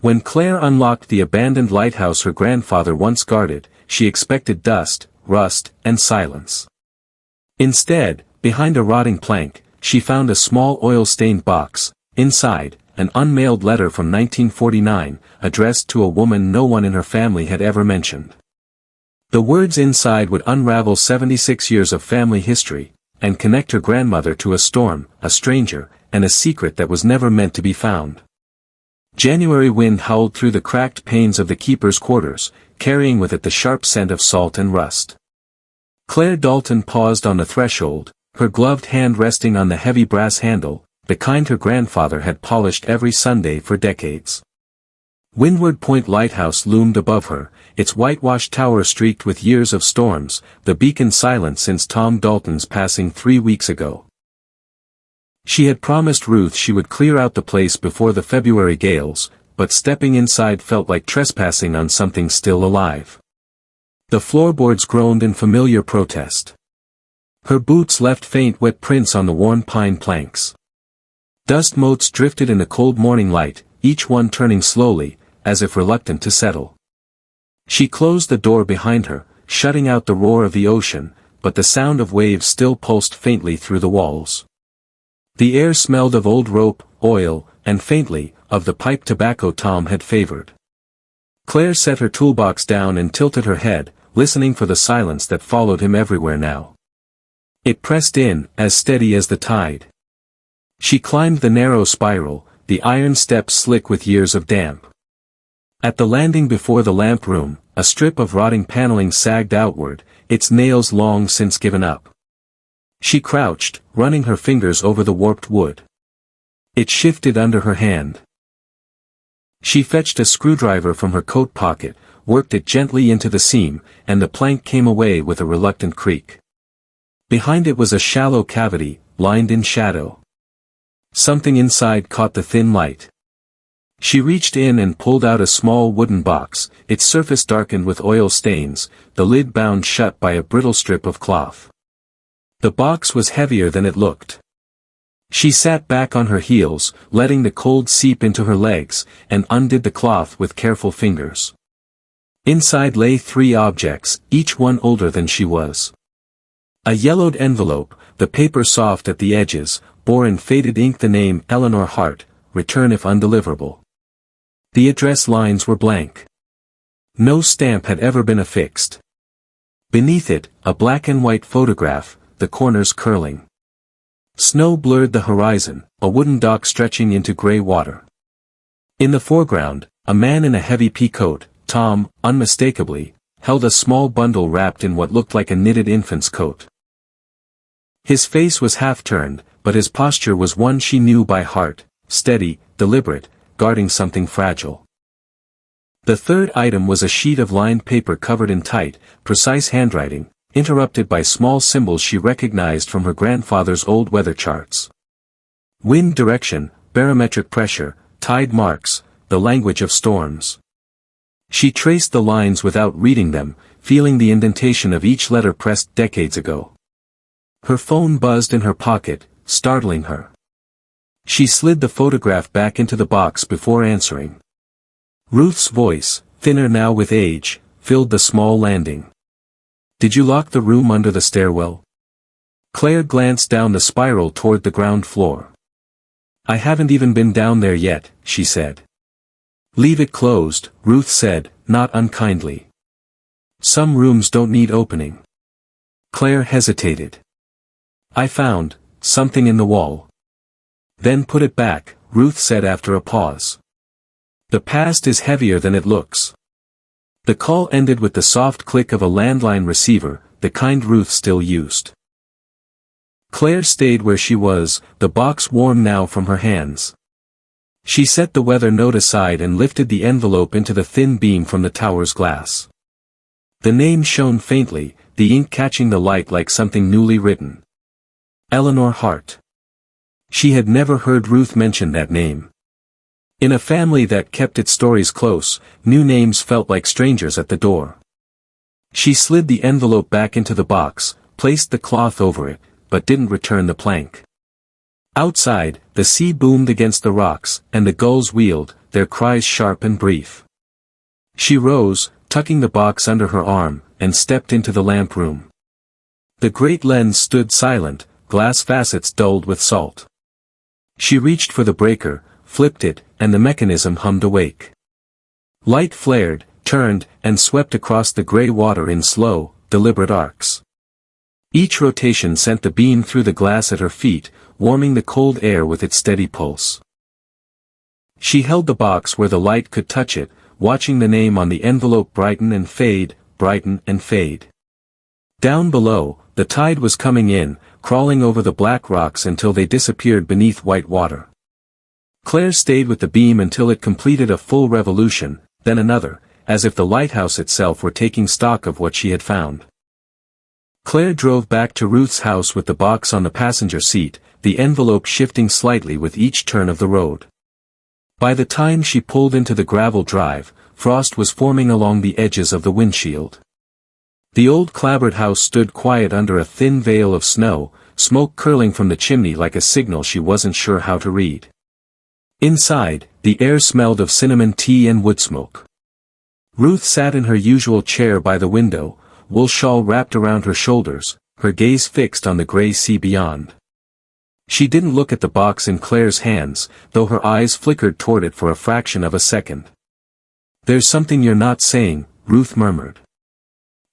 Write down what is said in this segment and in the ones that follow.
When Claire unlocked the abandoned lighthouse her grandfather once guarded, she expected dust, rust, and silence. Instead, behind a rotting plank, she found a small oil-stained box. Inside, an unmailed letter from 1949, addressed to a woman no one in her family had ever mentioned. The words inside would unravel 76 years of family history, and connect her grandmother to a storm, a stranger, and a secret that was never meant to be found. January wind howled through the cracked panes of the keeper's quarters, carrying with it the sharp scent of salt and rust. Claire Dalton paused on the threshold, her gloved hand resting on the heavy brass handle, the kind her grandfather had polished every Sunday for decades. Windward Point Lighthouse loomed above her, its whitewashed tower streaked with years of storms, the beacon silent since Tom Dalton's passing 3 weeks ago. She had promised Ruth she would clear out the place before the February gales, but stepping inside felt like trespassing on something still alive. The floorboards groaned in familiar protest. Her boots left faint wet prints on the worn pine planks. Dust motes drifted in the cold morning light, each one turning slowly, as if reluctant to settle. She closed the door behind her, shutting out the roar of the ocean, but the sound of waves still pulsed faintly through the walls. The air smelled of old rope, oil, and faintly, of the pipe tobacco Tom had favored. Claire set her toolbox down and tilted her head, listening for the silence that followed him everywhere now. It pressed in, as steady as the tide. She climbed the narrow spiral, the iron steps slick with years of damp. At the landing before the lamp room, a strip of rotting paneling sagged outward, its nails long since given up. She crouched, running her fingers over the warped wood. It shifted under her hand. She fetched a screwdriver from her coat pocket, worked it gently into the seam, and the plank came away with a reluctant creak. Behind it was a shallow cavity, lined in shadow. Something inside caught the thin light. She reached in and pulled out a small wooden box, its surface darkened with oil stains, the lid bound shut by a brittle strip of cloth. The box was heavier than it looked. She sat back on her heels, letting the cold seep into her legs, and undid the cloth with careful fingers. Inside lay 3 objects, each one older than she was. A yellowed envelope, the paper soft at the edges, bore in faded ink the name Eleanor Hart, return if undeliverable. The address lines were blank. No stamp had ever been affixed. Beneath it, a black and white photograph, the corners curling. Snow blurred the horizon, a wooden dock stretching into gray water. In the foreground, a man in a heavy pea coat, Tom, unmistakably, held a small bundle wrapped in what looked like a knitted infant's coat. His face was half-turned, but his posture was one she knew by heart, steady, deliberate, guarding something fragile. The third item was a sheet of lined paper covered in tight, precise handwriting, interrupted by small symbols she recognized from her grandfather's old weather charts. Wind direction, barometric pressure, tide marks, the language of storms. She traced the lines without reading them, feeling the indentation of each letter pressed decades ago. Her phone buzzed in her pocket, startling her. She slid the photograph back into the box before answering. Ruth's voice, thinner now with age, filled the small landing. "Did you lock the room under the stairwell?" Claire glanced down the spiral toward the ground floor. "I haven't even been down there yet," she said. "Leave it closed," Ruth said, not unkindly. "Some rooms don't need opening." Claire hesitated. "I found something in the wall." "Then put it back," Ruth said after a pause. "The past is heavier than it looks." The call ended with the soft click of a landline receiver, the kind Ruth still used. Claire stayed where she was, the box warm now from her hands. She set the weather note aside and lifted the envelope into the thin beam from the tower's glass. The name shone faintly, the ink catching the light like something newly written. Eleanor Hart. She had never heard Ruth mention that name. In a family that kept its stories close, new names felt like strangers at the door. She slid the envelope back into the box, placed the cloth over it, but didn't return the plank. Outside, the sea boomed against the rocks, and the gulls wheeled, their cries sharp and brief. She rose, tucking the box under her arm, and stepped into the lamp room. The great lens stood silent, glass facets dulled with salt. She reached for the breaker, flipped it, and the mechanism hummed awake. Light flared, turned, and swept across the gray water in slow, deliberate arcs. Each rotation sent the beam through the glass at her feet, warming the cold air with its steady pulse. She held the box where the light could touch it, watching the name on the envelope brighten and fade, brighten and fade. Down below, the tide was coming in, crawling over the black rocks until they disappeared beneath white water. Claire stayed with the beam until it completed a full revolution, then another, as if the lighthouse itself were taking stock of what she had found. Claire drove back to Ruth's house with the box on the passenger seat, the envelope shifting slightly with each turn of the road. By the time she pulled into the gravel drive, frost was forming along the edges of the windshield. The old clapboard house stood quiet under a thin veil of snow, smoke curling from the chimney like a signal she wasn't sure how to read. Inside, the air smelled of cinnamon tea and wood smoke. Ruth sat in her usual chair by the window, wool shawl wrapped around her shoulders, her gaze fixed on the gray sea beyond. She didn't look at the box in Claire's hands, though her eyes flickered toward it for a fraction of a second. "There's something you're not saying," Ruth murmured.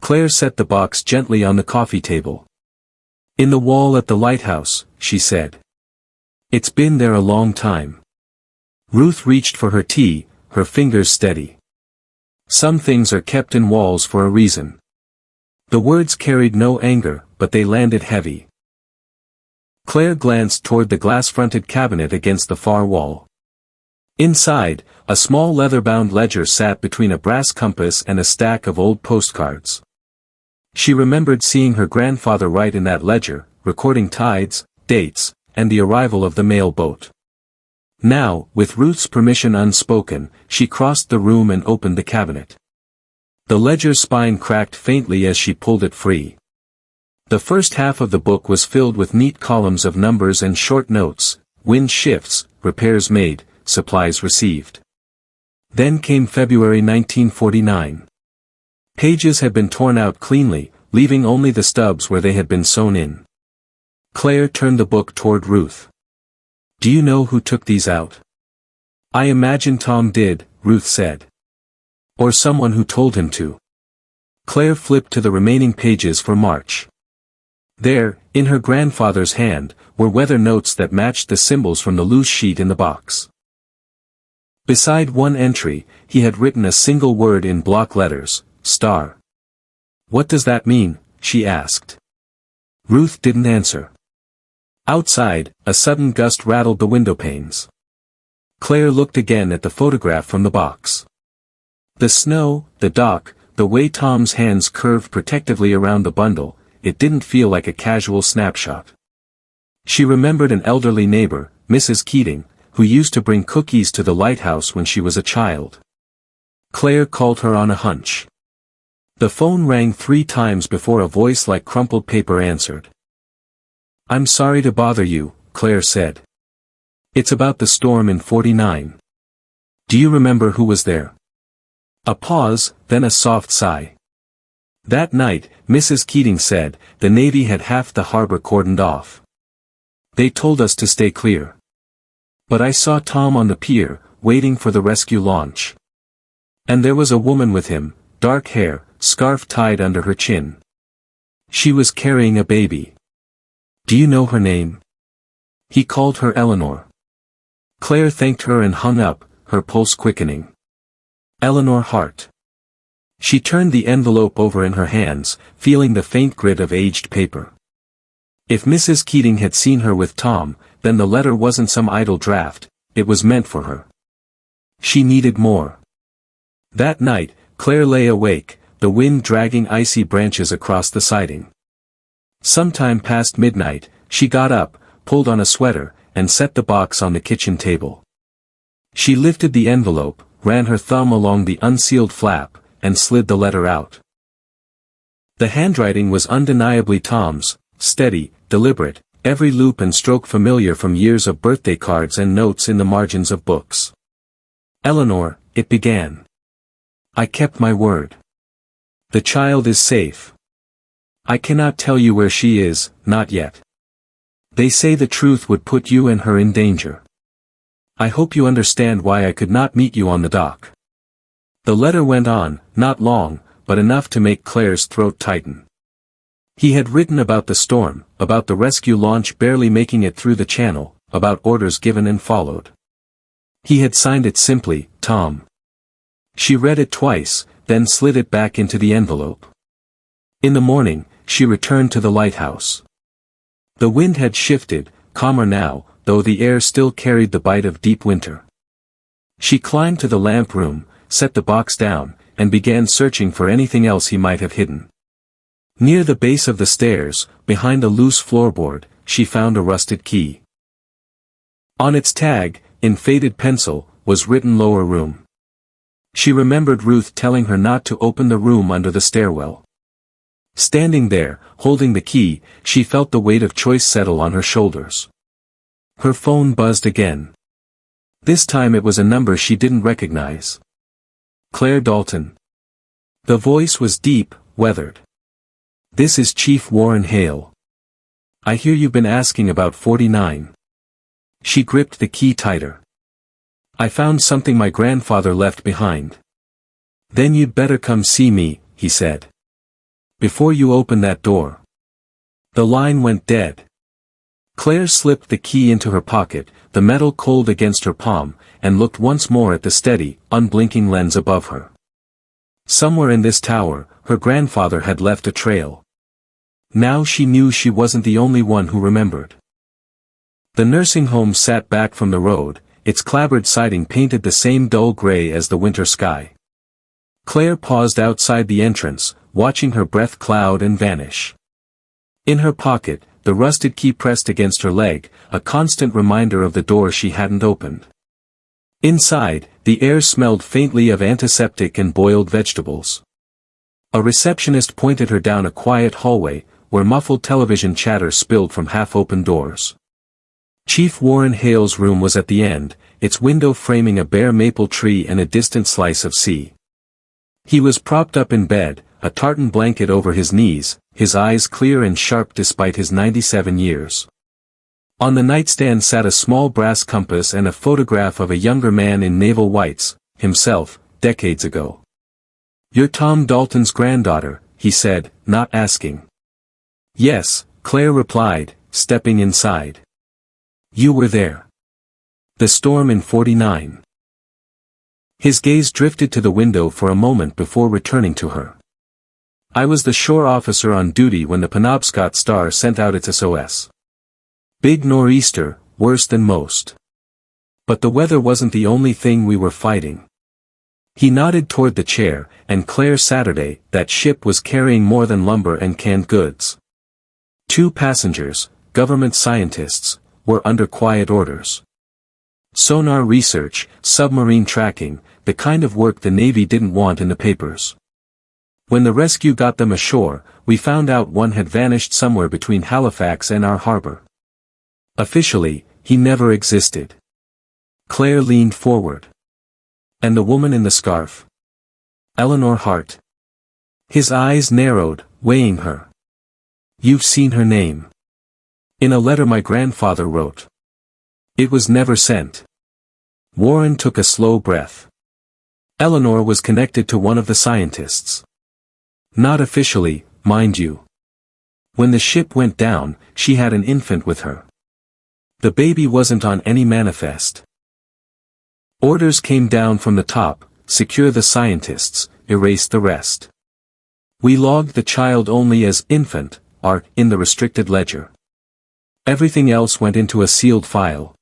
Claire set the box gently on the coffee table. "In the wall at the lighthouse," she said. "It's been there a long time." Ruth reached for her tea, her fingers steady. "Some things are kept in walls for a reason." The words carried no anger, but they landed heavy. Claire glanced toward the glass-fronted cabinet against the far wall. Inside, a small leather-bound ledger sat between a brass compass and a stack of old postcards. She remembered seeing her grandfather write in that ledger, recording tides, dates, and the arrival of the mail boat. Now, with Ruth's permission unspoken, she crossed the room and opened the cabinet. The ledger's spine cracked faintly as she pulled it free. The first half of the book was filled with neat columns of numbers and short notes: wind shifts, repairs made, supplies received. Then came February 1949. Pages had been torn out cleanly, leaving only the stubs where they had been sewn in. Claire turned the book toward Ruth. "Do you know who took these out?" "I imagine Tom did," Ruth said. "Or someone who told him to." Claire flipped to the remaining pages for March. There, in her grandfather's hand, were weather notes that matched the symbols from the loose sheet in the box. Beside one entry, he had written a single word in block letters: star. "What does that mean?" she asked. Ruth didn't answer. Outside, a sudden gust rattled the window panes. Claire looked again at the photograph from the box. The snow, the dock, the way Tom's hands curved protectively around the bundle, it didn't feel like a casual snapshot. She remembered an elderly neighbor, Mrs. Keating, who used to bring cookies to the lighthouse when she was a child. Claire called her on a hunch. The phone rang 3 times before a voice like crumpled paper answered. "I'm sorry to bother you," Claire said. "It's about the storm in 49. Do you remember who was there?" A pause, then a soft sigh. "That night," Mrs. Keating said, "the Navy had half the harbor cordoned off. They told us to stay clear. But I saw Tom on the pier, waiting for the rescue launch. And there was a woman with him, dark hair, scarf tied under her chin. She was carrying a baby. Do you know her name?" He called her Eleanor. Claire thanked her and hung up, her pulse quickening. Eleanor Hart. She turned the envelope over in her hands, feeling the faint grit of aged paper. If Mrs. Keating had seen her with Tom, then the letter wasn't some idle draft, it was meant for her. She needed more. That night, Claire lay awake, the wind dragging icy branches across the siding. Sometime past midnight, she got up, pulled on a sweater, and set the box on the kitchen table. She lifted the envelope, ran her thumb along the unsealed flap, and slid the letter out. The handwriting was undeniably Tom's, steady, deliberate, every loop and stroke familiar from years of birthday cards and notes in the margins of books. Eleanor, it began. I kept my word. The child is safe. I cannot tell you where she is, not yet. They say the truth would put you and her in danger. I hope you understand why I could not meet you on the dock. The letter went on, not long, but enough to make Claire's throat tighten. He had written about the storm, about the rescue launch barely making it through the channel, about orders given and followed. He had signed it simply, Tom. She read it twice, then slid it back into the envelope. In the morning, she returned to the lighthouse. The wind had shifted, calmer now, though the air still carried the bite of deep winter. She climbed to the lamp room, set the box down, and began searching for anything else he might have hidden. Near the base of the stairs, behind a loose floorboard, she found a rusted key. On its tag, in faded pencil, was written lower room. She remembered Ruth telling her not to open the room under the stairwell. Standing there, holding the key, she felt the weight of choice settle on her shoulders. Her phone buzzed again. This time it was a number she didn't recognize. Claire Dalton. The voice was deep, weathered. This is Chief Warren Hale. I hear you've been asking about 49. She gripped the key tighter. I found something my grandfather left behind. Then you'd better come see me, he said. Before you open that door. The line went dead. Claire slipped the key into her pocket, the metal cold against her palm, and looked once more at the steady, unblinking lens above her. Somewhere in this tower, her grandfather had left a trail. Now she knew she wasn't the only one who remembered. The nursing home sat back from the road, its clapboard siding painted the same dull gray as the winter sky. Claire paused outside the entrance, watching her breath cloud and vanish. In her pocket, the rusted key pressed against her leg, a constant reminder of the door she hadn't opened. Inside, the air smelled faintly of antiseptic and boiled vegetables. A receptionist pointed her down a quiet hallway, where muffled television chatter spilled from half-open doors. Chief Warren Hale's room was at the end, its window framing a bare maple tree and a distant slice of sea. He was propped up in bed, a tartan blanket over his knees, his eyes clear and sharp despite his 97 years. On the nightstand sat a small brass compass and a photograph of a younger man in naval whites, himself, decades ago. You're Tom Dalton's granddaughter, he said, not asking. Yes, Claire replied, stepping inside. You were there. The storm in 49. His gaze drifted to the window for a moment before returning to her. I was the shore officer on duty when the Penobscot Star sent out its SOS. Big nor'easter, worse than most. But the weather wasn't the only thing we were fighting. He nodded toward the chair, and Claire Saturday, that ship was carrying more than lumber and canned goods. 2 passengers, government scientists, were under quiet orders. Sonar research, submarine tracking, the kind of work the Navy didn't want in the papers. When the rescue got them ashore, we found out one had vanished somewhere between Halifax and our harbor. Officially, he never existed. Claire leaned forward. And the woman in the scarf? Eleanor Hart. His eyes narrowed, weighing her. You've seen her name. In a letter my grandfather wrote. It was never sent. Warren took a slow breath. Eleanor was connected to one of the scientists. Not officially, mind you. When the ship went down, she had an infant with her. The baby wasn't on any manifest. Orders came down from the top, secure the scientists, erase the rest. We logged the child only as infant, or in the restricted ledger. Everything else went into a sealed file.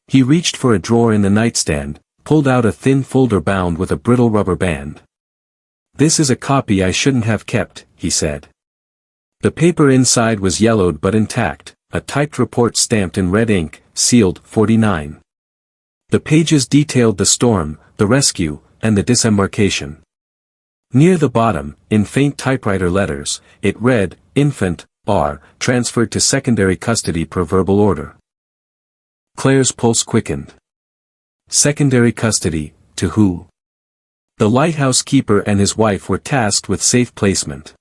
He reached for a drawer in the nightstand, pulled out a thin folder bound with a brittle rubber band. This is a copy I shouldn't have kept, he said. The paper inside was yellowed but intact, a typed report stamped in red ink, sealed 49. The pages detailed the storm, the rescue, and the disembarkation. Near the bottom, in faint typewriter letters, it read, Infant, R, transferred to secondary custody per verbal order. Claire's pulse quickened. Secondary custody, to who? The lighthouse keeper and his wife were tasked with safe placement.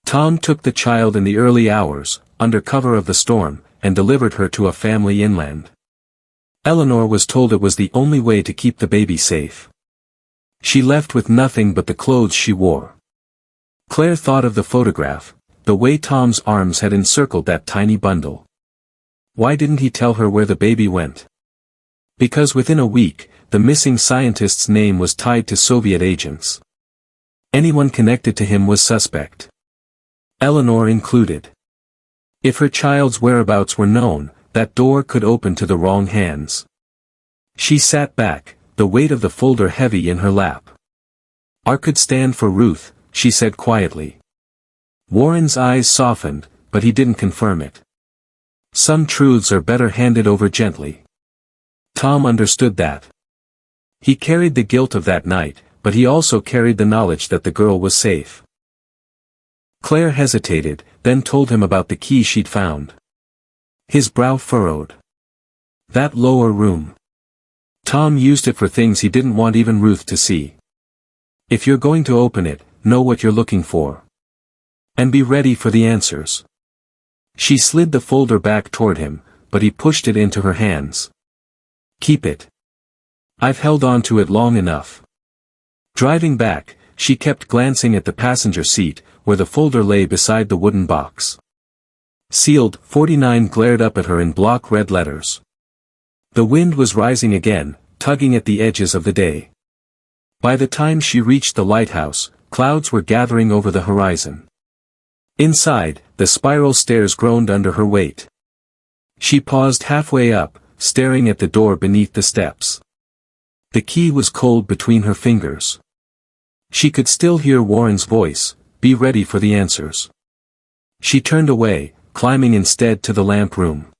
Tom took the child in the early hours, under cover of the storm, and delivered her to a family inland. Eleanor was told it was the only way to keep the baby safe. She left with nothing but the clothes she wore. Claire thought of the photograph, the way Tom's arms had encircled that tiny bundle. Why didn't he tell her where the baby went? Because within a week, the missing scientist's name was tied to Soviet agents. Anyone connected to him was suspect. Eleanor included. If her child's whereabouts were known, that door could open to the wrong hands. She sat back, the weight of the folder heavy in her lap. R could stand for Ruth, she said quietly. Warren's eyes softened, but he didn't confirm it. Some truths are better handed over gently. Tom understood that. He carried the guilt of that night, but he also carried the knowledge that the girl was safe. Claire hesitated, then told him about the key she'd found. His brow furrowed. That lower room. Tom used it for things he didn't want even Ruth to see. If you're going to open it, know what you're looking for. And be ready for the answers. She slid the folder back toward him, but he pushed it into her hands. Keep it. I've held on to it long enough. Driving back, she kept glancing at the passenger seat, where the folder lay beside the wooden box. Sealed, 49 glared up at her in block red letters. The wind was rising again, tugging at the edges of the day. By the time she reached the lighthouse, clouds were gathering over the horizon. Inside, the spiral stairs groaned under her weight. She paused halfway up, staring at the door beneath the steps. The key was cold between her fingers. She could still hear Warren's voice, "Be ready for the answers." She turned away, climbing instead to the lamp room.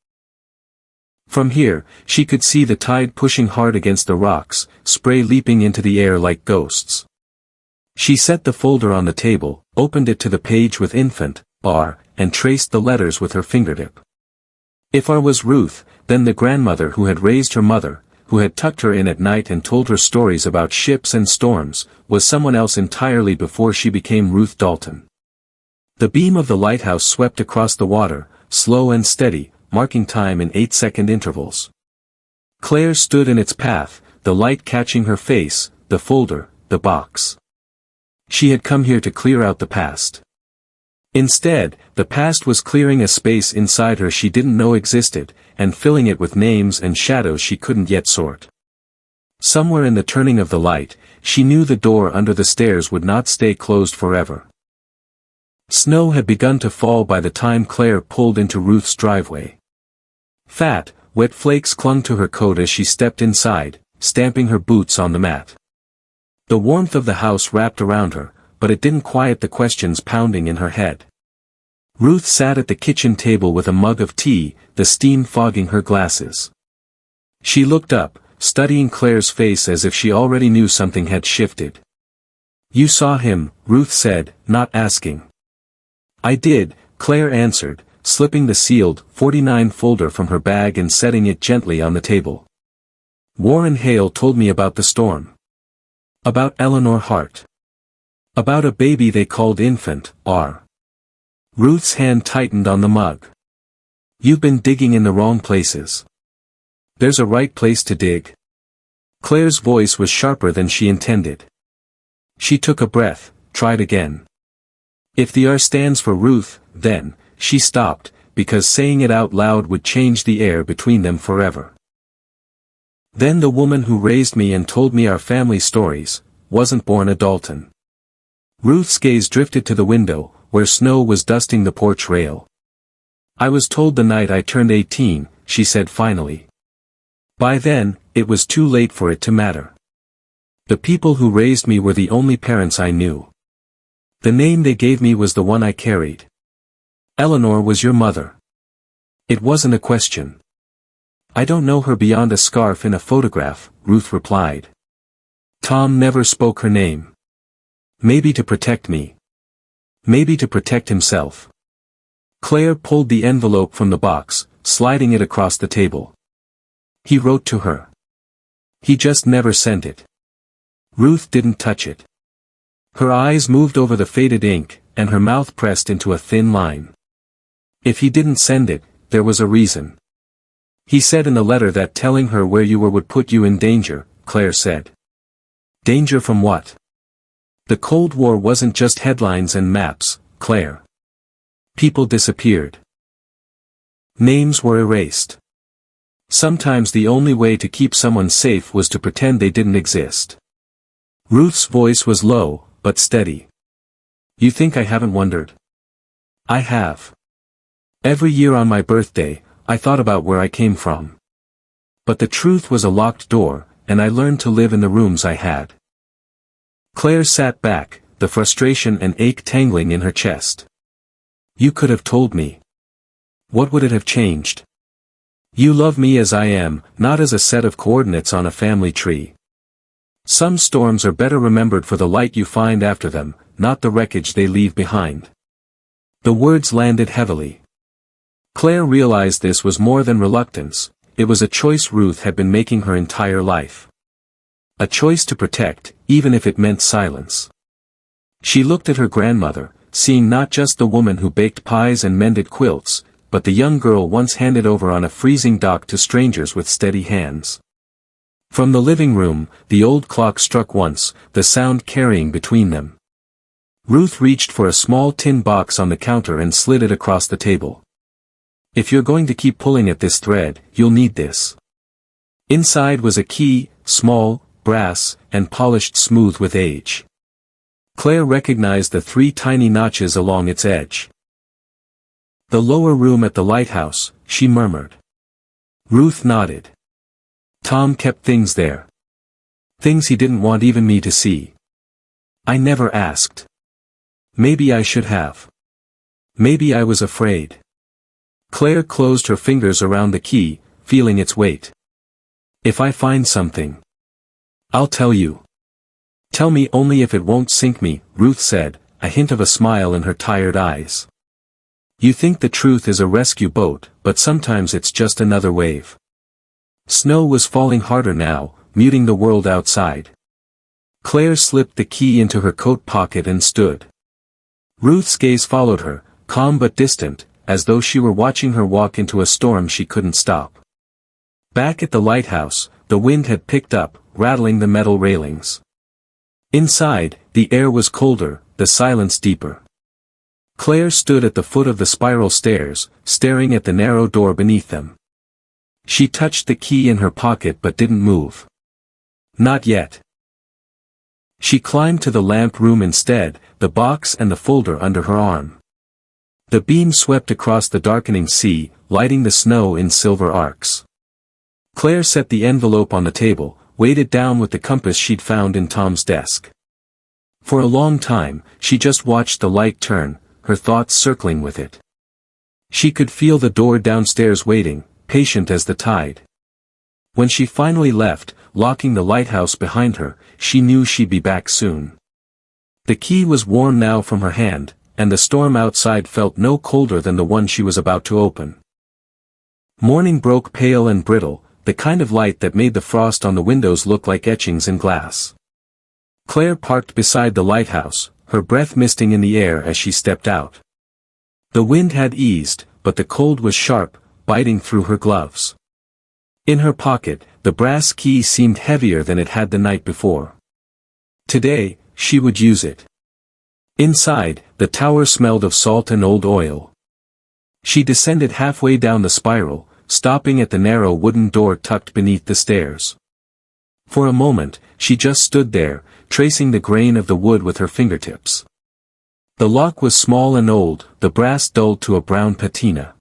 From here, she could see the tide pushing hard against the rocks, spray leaping into the air like ghosts. She set the folder on the table, opened it to the page with infant, R, and traced the letters with her fingertip. If R was Ruth, then the grandmother who had raised her mother, who had tucked her in at night and told her stories about ships and storms, was someone else entirely before she became Ruth Dalton. The beam of the lighthouse swept across the water, slow and steady, marking time in 8-second intervals. Claire stood in its path, the light catching her face, the folder, the box. She had come here to clear out the past. Instead, the past was clearing a space inside her she didn't know existed, and filling it with names and shadows she couldn't yet sort. Somewhere in the turning of the light, she knew the door under the stairs would not stay closed forever. Snow had begun to fall by the time Claire pulled into Ruth's driveway. Fat, wet flakes clung to her coat as she stepped inside, stamping her boots on the mat. The warmth of the house wrapped around her, but it didn't quiet the questions pounding in her head. Ruth sat at the kitchen table with a mug of tea, the steam fogging her glasses. She looked up, studying Claire's face as if she already knew something had shifted. "You saw him," Ruth said, not asking. "I did," Claire answered, slipping the sealed 49 folder from her bag and setting it gently on the table. "Warren Hale told me about the storm. About Eleanor Hart. About a baby they called infant, R." Ruth's hand tightened on the mug. "You've been digging in the wrong places. There's a right place to dig." Claire's voice was sharper than she intended. She took a breath, tried again. "If the R stands for Ruth, then," she stopped, because saying it out loud would change the air between them forever. "Then the woman who raised me and told me our family stories, wasn't born a Dalton." Ruth's gaze drifted to the window, where snow was dusting the porch rail. "I was told the night I turned 18, she said finally. By then, it was too late for it to matter. The people who raised me were the only parents I knew. The name they gave me was the one I carried. Eleanor was your mother. It wasn't a question." "I don't know her beyond a scarf in a photograph," Ruth replied. Tom never spoke her name. Maybe to protect me. Maybe to protect himself. Claire pulled the envelope from the box, sliding it across the table. "He wrote to her. He just never sent it." Ruth didn't touch it. Her eyes moved over the faded ink, and her mouth pressed into a thin line. If he didn't send it, there was a reason. He said in the letter that telling her where you were would put you in danger, Claire said. Danger from what? The Cold War wasn't just headlines and maps, Claire. People disappeared. Names were erased. Sometimes the only way to keep someone safe was to pretend they didn't exist. Ruth's voice was low, but steady. You think I haven't wondered? I have. Every year on my birthday, I thought about where I came from. But the truth was a locked door, and I learned to live in the rooms I had. Claire sat back, the frustration and ache tangling in her chest. You could have told me. What would it have changed? You love me as I am, not as a set of coordinates on a family tree. Some storms are better remembered for the light you find after them, not the wreckage they leave behind. The words landed heavily. Claire realized this was more than reluctance, it was a choice Ruth had been making her entire life. A choice to protect, even if it meant silence. She looked at her grandmother, seeing not just the woman who baked pies and mended quilts, but the young girl once handed over on a freezing dock to strangers with steady hands. From the living room, the old clock struck once, the sound carrying between them. Ruth reached for a small tin box on the counter and slid it across the table. If you're going to keep pulling at this thread, you'll need this. Inside was a key, small, brass, and polished smooth with age. Claire recognized the 3 tiny notches along its edge. The lower room at the lighthouse, she murmured. Ruth nodded. Tom kept things there. Things he didn't want even me to see. I never asked. Maybe I should have. Maybe I was afraid. Claire closed her fingers around the key, feeling its weight. If I find something, I'll tell you. Tell me only if it won't sink me, Ruth said, a hint of a smile in her tired eyes. You think the truth is a rescue boat, but sometimes it's just another wave. Snow was falling harder now, muting the world outside. Claire slipped the key into her coat pocket and stood. Ruth's gaze followed her, calm but distant, as though she were watching her walk into a storm she couldn't stop. Back at the lighthouse, the wind had picked up, rattling the metal railings. Inside, the air was colder, the silence deeper. Claire stood at the foot of the spiral stairs, staring at the narrow door beneath them. She touched the key in her pocket but didn't move. Not yet. She climbed to the lamp room instead, the box and the folder under her arm. The beam swept across the darkening sea, lighting the snow in silver arcs. Claire set the envelope on the table, weighed it down with the compass she'd found in Tom's desk. For a long time, she just watched the light turn, her thoughts circling with it. She could feel the door downstairs waiting, patient as the tide. When she finally left, locking the lighthouse behind her, she knew she'd be back soon. The key was warm now from her hand, and the storm outside felt no colder than the one she was about to open. Morning broke pale and brittle, the kind of light that made the frost on the windows look like etchings in glass. Claire parked beside the lighthouse, her breath misting in the air as she stepped out. The wind had eased, but the cold was sharp, biting through her gloves. In her pocket, the brass key seemed heavier than it had the night before. Today, she would use it. Inside, the tower smelled of salt and old oil. She descended halfway down the spiral, stopping at the narrow wooden door tucked beneath the stairs. For a moment, she just stood there, tracing the grain of the wood with her fingertips. The lock was small and old, the brass dulled to a brown patina.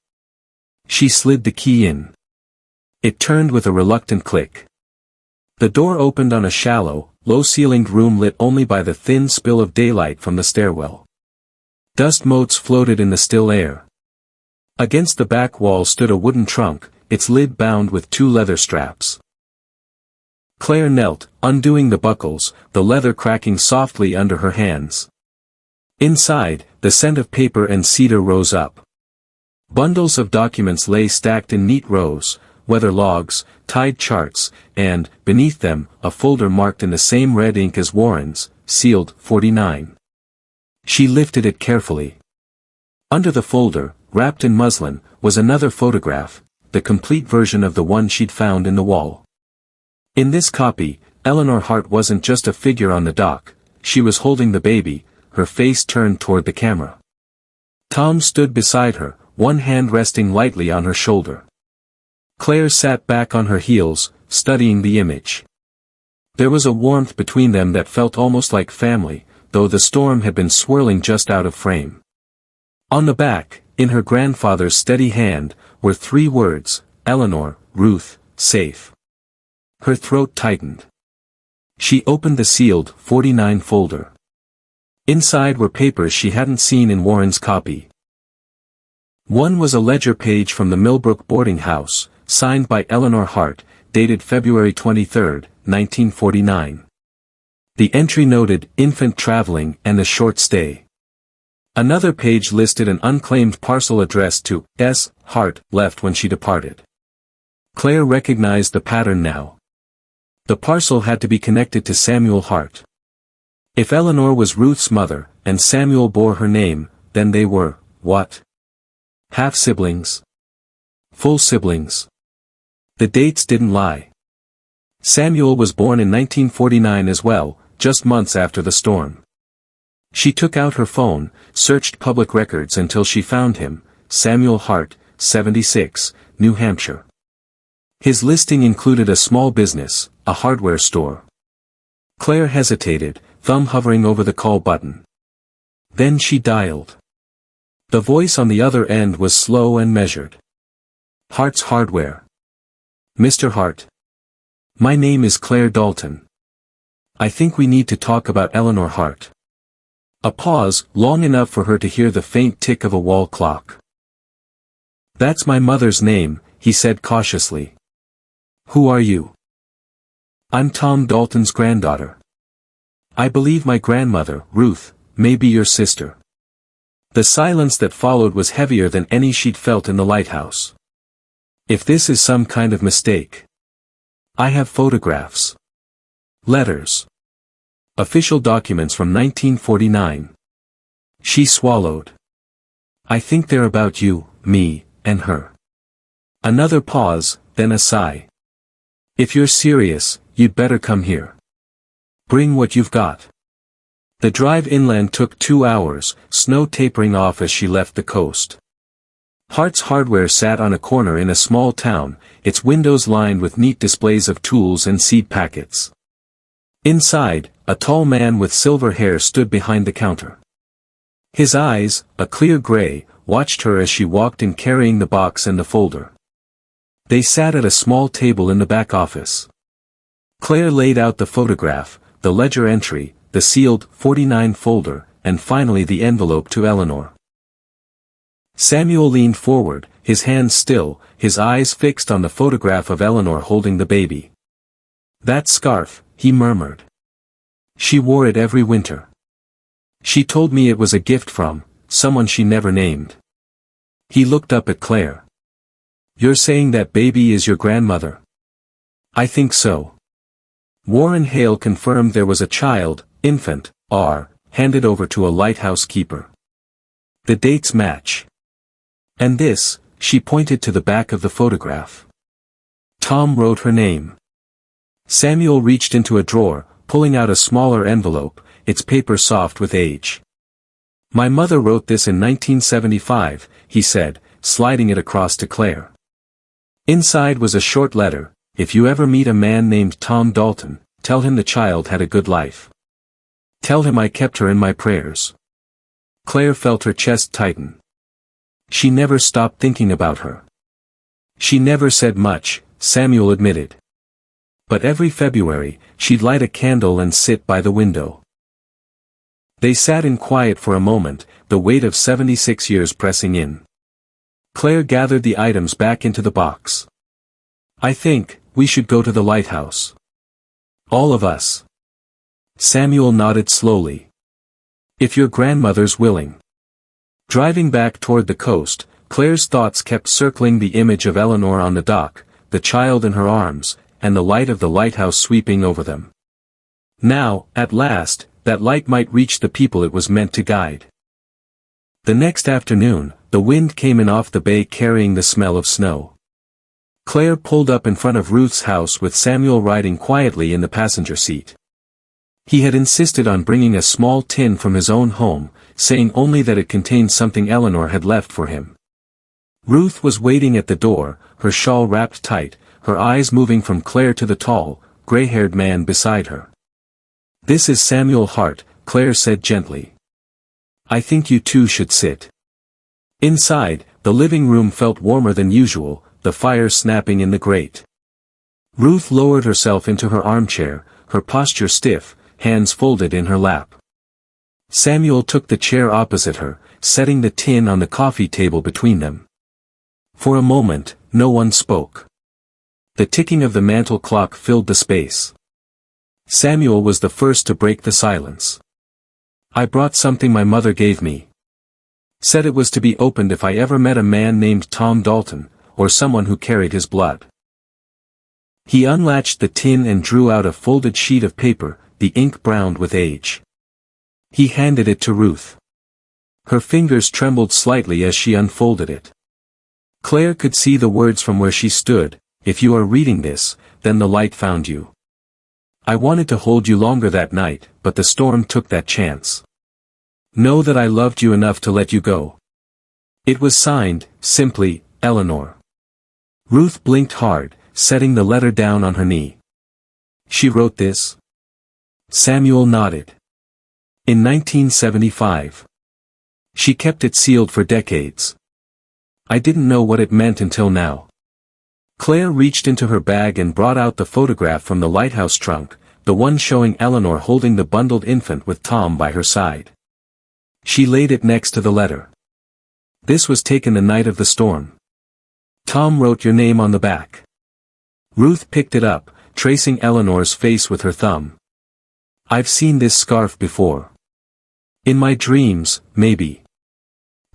She slid the key in. It turned with a reluctant click. The door opened on a shallow, low-ceilinged room lit only by the thin spill of daylight from the stairwell. Dust motes floated in the still air. Against the back wall stood a wooden trunk, its lid bound with 2 leather straps. Claire knelt, undoing the buckles, the leather cracking softly under her hands. Inside, the scent of paper and cedar rose up. Bundles of documents lay stacked in neat rows, weather logs, tide charts, and, beneath them, a folder marked in the same red ink as Warren's, sealed 49. She lifted it carefully. Under the folder, wrapped in muslin, was another photograph, the complete version of the one she'd found in the wall. In this copy, Eleanor Hart wasn't just a figure on the dock, she was holding the baby, her face turned toward the camera. Tom stood beside her, one hand resting lightly on her shoulder. Claire sat back on her heels, studying the image. There was a warmth between them that felt almost like family, though the storm had been swirling just out of frame. On the back, in her grandfather's steady hand, were 3 words, Eleanor, Ruth, safe. Her throat tightened. She opened the sealed 49 folder. Inside were papers she hadn't seen in Warren's copy. One was a ledger page from the Millbrook boarding house, signed by Eleanor Hart, dated February 23, 1949. The entry noted infant traveling and a short stay. Another page listed an unclaimed parcel addressed to S. Hart, left when she departed. Claire recognized the pattern now. The parcel had to be connected to Samuel Hart. If Eleanor was Ruth's mother, and Samuel bore her name, then they were, what? Half-siblings? Full siblings? The dates didn't lie. Samuel was born in 1949 as well, just months after the storm. She took out her phone, searched public records until she found him, Samuel Hart, 76, New Hampshire. His listing included a small business, a hardware store. Claire hesitated, thumb hovering over the call button. Then she dialed. The voice on the other end was slow and measured. Hart's Hardware. Mr. Hart. My name is Claire Dalton. I think we need to talk about Eleanor Hart. A pause, long enough for her to hear the faint tick of a wall clock. That's my mother's name, he said cautiously. Who are you? I'm Tom Dalton's granddaughter. I believe my grandmother, Ruth, may be your sister. The silence that followed was heavier than any she'd felt in the lighthouse. If this is some kind of mistake. I have photographs. Letters. Official documents from 1949. She swallowed. I think they're about you, me, and her. Another pause, then a sigh. If you're serious, you'd better come here. Bring what you've got. The drive inland took 2 hours, snow tapering off as she left the coast. Hart's Hardware sat on a corner in a small town, its windows lined with neat displays of tools and seed packets. Inside, a tall man with silver hair stood behind the counter. His eyes, a clear gray, watched her as she walked in carrying the box and the folder. They sat at a small table in the back office. Claire laid out the photograph, the ledger entry, the sealed 49 folder, and finally the envelope to Eleanor. Samuel leaned forward, his hands still, his eyes fixed on the photograph of Eleanor holding the baby. That scarf, he murmured. She wore it every winter. She told me it was a gift from someone she never named. He looked up at Claire. You're saying that baby is your grandmother? I think so. Warren Hale confirmed there was a child, infant, handed over to a lighthouse keeper. The dates match. And this, she pointed to the back of the photograph. Tom wrote her name. Samuel reached into a drawer, pulling out a smaller envelope, its paper soft with age. My mother wrote this in 1975, he said, sliding it across to Claire. Inside was a short letter. If you ever meet a man named Tom Dalton, tell him the child had a good life. Tell him I kept her in my prayers. Claire felt her chest tighten. She never stopped thinking about her. She never said much, Samuel admitted. But every February, she'd light a candle and sit by the window. They sat in quiet for a moment, the weight of 76 years pressing in. Claire gathered the items back into the box. I think we should go to the lighthouse. All of us. Samuel nodded slowly. If your grandmother's willing. Driving back toward the coast, Claire's thoughts kept circling the image of Eleanor on the dock, the child in her arms, and the light of the lighthouse sweeping over them. Now, at last, that light might reach the people it was meant to guide. The next afternoon, the wind came in off the bay carrying the smell of snow. Claire pulled up in front of Ruth's house with Samuel riding quietly in the passenger seat. He had insisted on bringing a small tin from his own home, saying only that it contained something Eleanor had left for him. Ruth was waiting at the door, her shawl wrapped tight, her eyes moving from Claire to the tall, gray-haired man beside her. "This is Samuel Hart," Claire said gently. "I think you two should sit." Inside, the living room felt warmer than usual, the fire snapping in the grate. Ruth lowered herself into her armchair, her posture stiff, hands folded in her lap. Samuel took the chair opposite her, setting the tin on the coffee table between them. For a moment, no one spoke. The ticking of the mantel clock filled the space. Samuel was the first to break the silence. "I brought something my mother gave me. Said it was to be opened if I ever met a man named Tom Dalton, or someone who carried his blood." He unlatched the tin and drew out a folded sheet of paper, the ink browned with age. He handed it to Ruth. Her fingers trembled slightly as she unfolded it. Claire could see the words from where she stood. "If you are reading this, then the light found you. I wanted to hold you longer that night, but the storm took that chance. Know that I loved you enough to let you go." It was signed, simply, Eleanor. Ruth blinked hard, setting the letter down on her knee. "She wrote this?" Samuel nodded. "In 1975. She kept it sealed for decades. I didn't know what it meant until now." Claire reached into her bag and brought out the photograph from the lighthouse trunk, the one showing Eleanor holding the bundled infant with Tom by her side. She laid it next to the letter. "This was taken the night of the storm. Tom wrote your name on the back." Ruth picked it up, tracing Eleanor's face with her thumb. "I've seen this scarf before. In my dreams, maybe.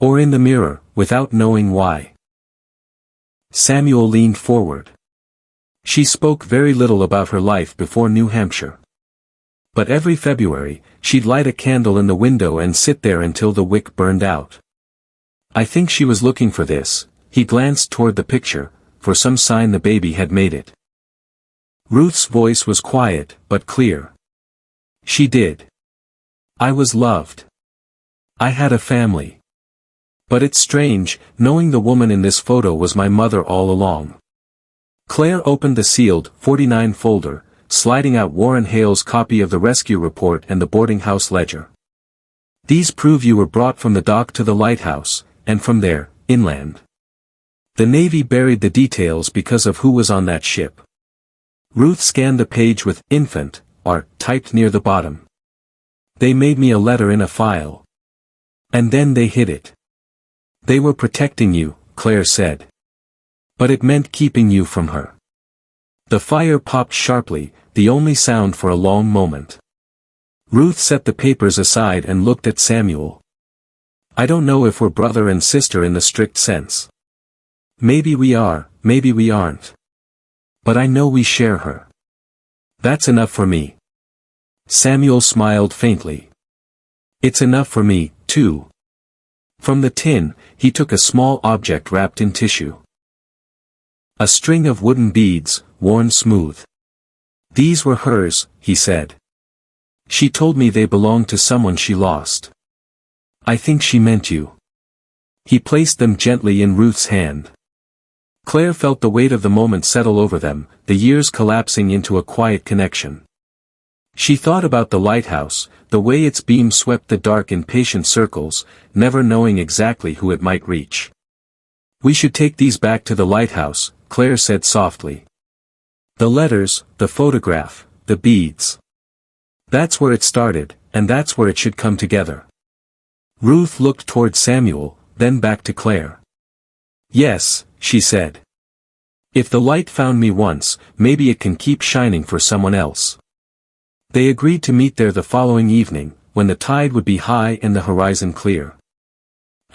Or in the mirror, without knowing why." Samuel leaned forward. She spoke very little about her life before New Hampshire. But every February, she'd light a candle in the window and sit there until the wick burned out. "I think she was looking for this," he glanced toward the picture, for some sign the baby had made it. Ruth's voice was quiet, but clear. "She did. I was loved. I had a family. But it's strange, knowing the woman in this photo was my mother all along." Claire opened the sealed 49 folder, sliding out Warren Hale's copy of the rescue report and the boarding house ledger. "These prove you were brought from the dock to the lighthouse, and from there, inland. The Navy buried the details because of who was on that ship." Ruth scanned the page with "infant" art typed near the bottom. "They made me a letter in a file. And then they hid it. They were protecting you," Claire said. "But it meant keeping you from her." The fire popped sharply, the only sound for a long moment. Ruth set the papers aside and looked at Samuel. "I don't know if we're brother and sister in the strict sense. Maybe we are, maybe we aren't. But I know we share her. That's enough for me." Samuel smiled faintly. "It's enough for me, too." From the tin, he took a small object wrapped in tissue. A string of wooden beads, worn smooth. "These were hers," he said. "She told me they belonged to someone she lost. I think she meant you." He placed them gently in Ruth's hand. Claire felt the weight of the moment settle over them, the years collapsing into a quiet connection. She thought about the lighthouse, the way its beam swept the dark in patient circles, never knowing exactly who it might reach. "We should take these back to the lighthouse," Claire said softly. "The letters, the photograph, the beads. That's where it started, and that's where it should come together." Ruth looked toward Samuel, then back to Claire. "Yes," she said. "If the light found me once, maybe it can keep shining for someone else." They agreed to meet there the following evening, when the tide would be high and the horizon clear.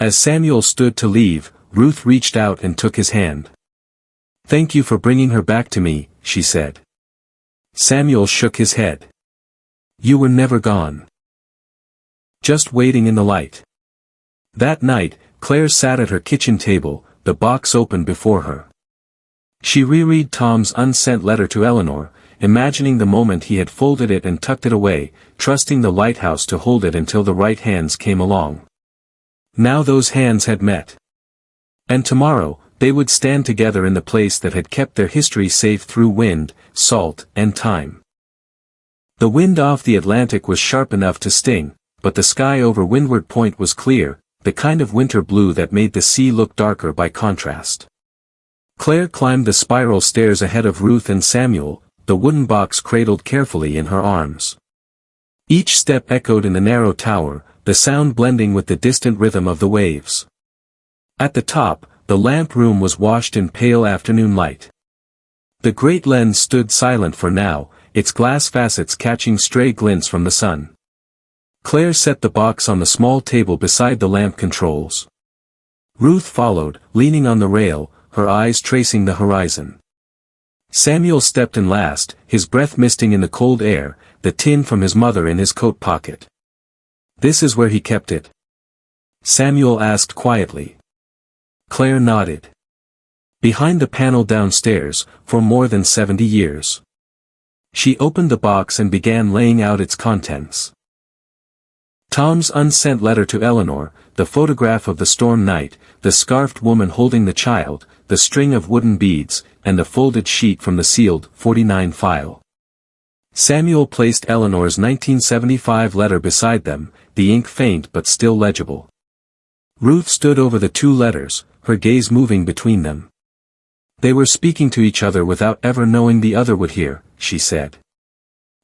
As Samuel stood to leave, Ruth reached out and took his hand. Thank you for bringing her back to me, she said. Samuel shook his head. You were never gone. Just waiting in the light. That night, Claire sat at her kitchen table, the box open before her. She reread Tom's unsent letter to Eleanor, imagining the moment he had folded it and tucked it away, trusting the lighthouse to hold it until the right hands came along. Now those hands had met. And tomorrow, they would stand together in the place that had kept their history safe through wind, salt, and time. The wind off the Atlantic was sharp enough to sting, but the sky over Windward Point was clear, the kind of winter blue that made the sea look darker by contrast. Claire climbed the spiral stairs ahead of Ruth and Samuel, the wooden box cradled carefully in her arms. Each step echoed in the narrow tower, the sound blending with the distant rhythm of the waves. At the top, the lamp room was washed in pale afternoon light. The great lens stood silent for now, its glass facets catching stray glints from the sun. Claire set the box on the small table beside the lamp controls. Ruth followed, leaning on the rail, her eyes tracing the horizon. Samuel stepped in last, his breath misting in the cold air, the tin from his mother in his coat pocket. This is where he kept it? Samuel asked quietly. Claire nodded. Behind the panel downstairs, for more than 70 years. She opened the box and began laying out its contents. Tom's unsent letter to Eleanor, the photograph of the storm night, the scarfed woman holding the child, the string of wooden beads, and the folded sheet from the sealed 49 file. Samuel placed Eleanor's 1975 letter beside them, the ink faint but still legible. Ruth stood over the two letters, her gaze moving between them. They were speaking to each other without ever knowing the other would hear, she said.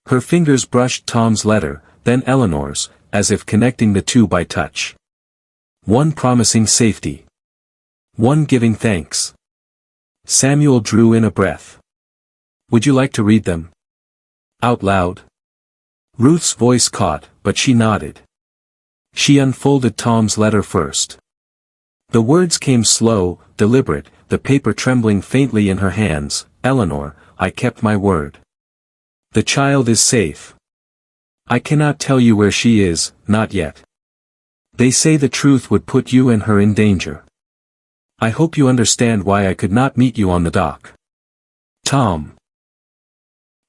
Her fingers brushed Tom's letter, then Eleanor's, as if connecting the two by touch. One promising safety. One giving thanks. Samuel drew in a breath. Would you like to read them? Out loud? Ruth's voice caught, but she nodded. She unfolded Tom's letter first. The words came slow, deliberate, the paper trembling faintly in her hands. Eleanor, I kept my word. The child is safe. I cannot tell you where she is, not yet. They say the truth would put you and her in danger. I hope you understand why I could not meet you on the dock. Tom.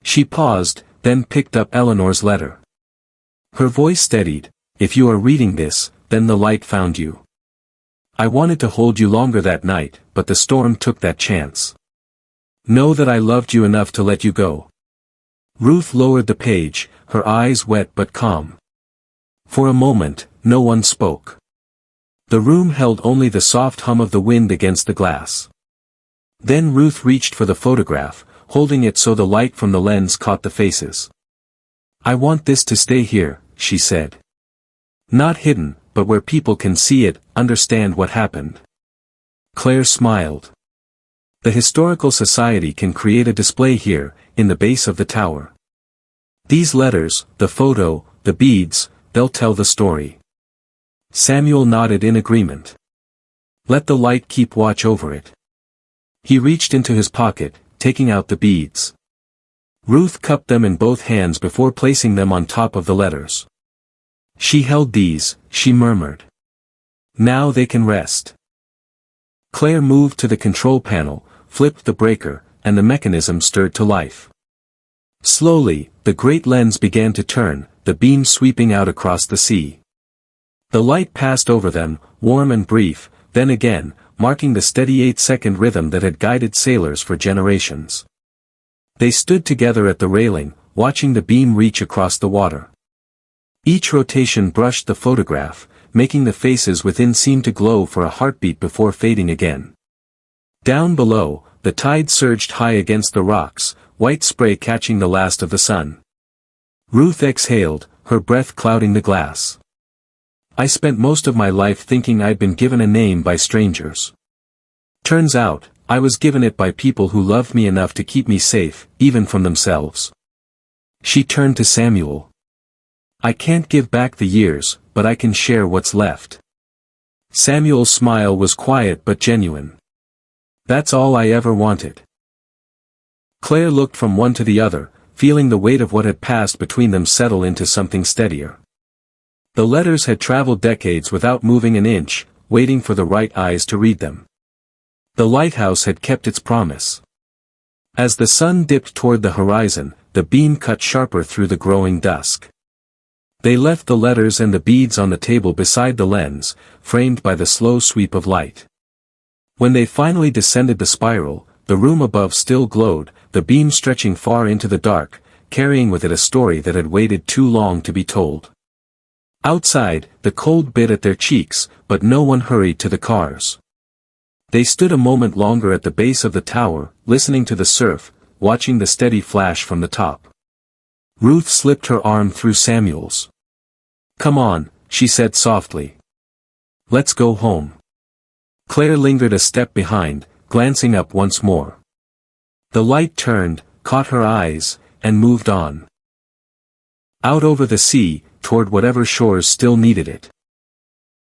She paused, then picked up Eleanor's letter. Her voice steadied. If you are reading this, then the light found you. I wanted to hold you longer that night, but the storm took that chance. Know that I loved you enough to let you go. Ruth lowered the page, her eyes wet but calm. For a moment, no one spoke. The room held only the soft hum of the wind against the glass. Then Ruth reached for the photograph, holding it so the light from the lens caught the faces. I want this to stay here, she said. Not hidden, but where people can see it, understand what happened. Claire smiled. The Historical Society can create a display here, in the base of the tower. These letters, the photo, the beads, they'll tell the story. Samuel nodded in agreement. Let the light keep watch over it. He reached into his pocket, taking out the beads. Ruth cupped them in both hands before placing them on top of the letters. She held these, she murmured. Now they can rest. Claire moved to the control panel, flipped the breaker, and the mechanism stirred to life. Slowly, the great lens began to turn, the beam sweeping out across the sea. The light passed over them, warm and brief, then again, marking the steady 8-second rhythm that had guided sailors for generations. They stood together at the railing, watching the beam reach across the water. Each rotation brushed the photograph, making the faces within seem to glow for a heartbeat before fading again. Down below, the tide surged high against the rocks, white spray catching the last of the sun. Ruth exhaled, her breath clouding the glass. I spent most of my life thinking I'd been given a name by strangers. Turns out, I was given it by people who loved me enough to keep me safe, even from themselves. She turned to Samuel. I can't give back the years, but I can share what's left. Samuel's smile was quiet but genuine. That's all I ever wanted. Claire looked from one to the other, feeling the weight of what had passed between them settle into something steadier. The letters had traveled decades without moving an inch, waiting for the right eyes to read them. The lighthouse had kept its promise. As the sun dipped toward the horizon, the beam cut sharper through the growing dusk. They left the letters and the beads on the table beside the lens, framed by the slow sweep of light. When they finally descended the spiral, the room above still glowed, the beam stretching far into the dark, carrying with it a story that had waited too long to be told. Outside, the cold bit at their cheeks, but no one hurried to the cars. They stood a moment longer at the base of the tower, listening to the surf, watching the steady flash from the top. Ruth slipped her arm through Samuel's. "Come on," she said softly. "Let's go home." Claire lingered a step behind, glancing up once more. The light turned, caught her eyes, and moved on. Out over the sea, toward whatever shores still needed it.